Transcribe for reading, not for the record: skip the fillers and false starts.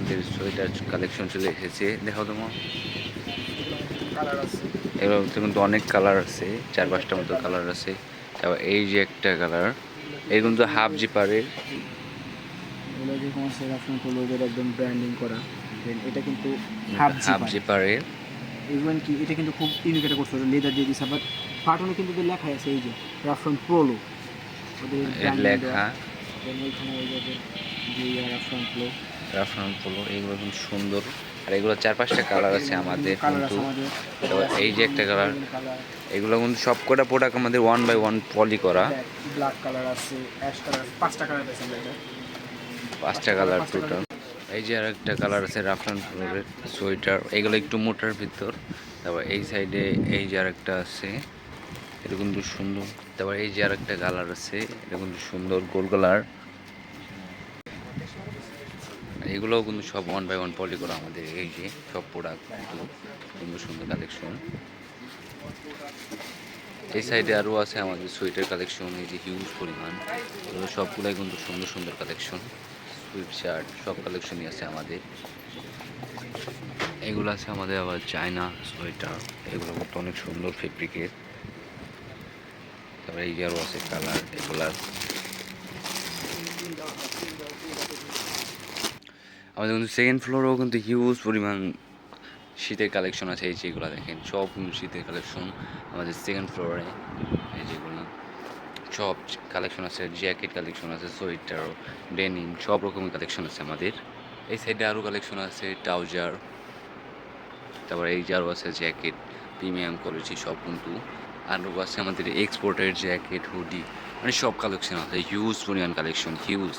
আমাদের sweater collection চলে এসেছে। দেখাও তোমার কালার আছে, এগুলোর মধ্যে কিন্তু অনেক কালার আছে, চার এই যে পাঁচটার একটা মতো কালার, কালার আছে। তারপর এই যে একটা কালার, এগুলো এই কিন্তু কোম্পানি হাফ জিপারের। এগুলো যে কোনো সেরাফিন লোগোর একদম ব্র্যান্ডিং করা। দেন এটা কিন্তু হাফ হাফ জিপার, জিপারের ইভেন কি এটা কিন্তু খুব ইউনিক একটা করছে, লেদার দিয়ে দিছে, বাট বাটনে কিন্তু ওদের লেখা আছে এই যে রাফরন পোলো, ওদের এর ব্র্যান্ডিং দেওয়া। লেখা দেন ওইখানে ওই যে যে রাফরন পোলো, রাফরান পোলো, এগুলো কিন্তু সুন্দর। আর এগুলো চার পাঁচটা কালার আছে আমাদের কালার কিন্তু। আছে আমাদের, তো এই যে একটা কালার, কালার, এগুলো কিন্তু সব কটা প্রোডাক্ট আমাদের 1 বাই 1 পলি করা। ব্ল্যাক কালার আছে, অ্যাশ কালার, পাঁচটা কালার আছে আমাদের, পাঁচটা কালার টোটাল। এই যে আর একটা কালার আছে রাফরান পোলোর সোয়েটার, এগুলো একটু মোটার ভিতর। তারপর এই সাইডে এই যে আর একটা আছে, এটা কিন্তু সুন্দর। তারপর এই যে আর একটা কালার আছে, এটা কিন্তু সুন্দর গোল কালার। এগুলোও কিন্তু সব 1 বাই 1 পলি করা আমাদের। এই যে সব প্রোডাক্ট কিন্তু সুন্দর সুন্দর কালেকশন। এই সাইডে আরও আছে আমাদের সোয়েটার কালেকশন, এই যে হিউজ পরিমাণ। এগুলো সবগুলাই কিন্তু সুন্দর সুন্দর কালেকশন। সুইট শার্ট সব কালেকশনই আছে আমাদের। এগুলো আছে আমাদের আবার চায়না সোয়েটার, এগুলো কিন্তু অনেক সুন্দর ফেব্রিকের। তারপরে এই যে আরও আছে কালার এগুলা। আমাদের কিন্তু সেকেন্ড ফ্লোরেও কিন্তু হিউজ পরিমাণ শীতের কালেকশন আছে। এই যেগুলো দেখেন সব কিন্তু শীতের কালেকশন আমাদের সেকেন্ড ফ্লোরে। এই যেগুলো সব কালেকশন আছে, জ্যাকেট কালেকশন আছে, সোয়েটার, ডেনিম, সব রকমের কালেকশন আছে আমাদের। এই সাইডে আরও কালেকশন আছে ট্রাউজার, তারপর এই যে আরও আছে জ্যাকেট, প্রিমিয়াম কোয়ালিটি সব কিন্তু। আরও আছে আমাদের এক্সপোর্টের জ্যাকেট, হুডি, মানে সব কালেকশন আছে, হিউজ পরিমাণ কালেকশন, হিউজ।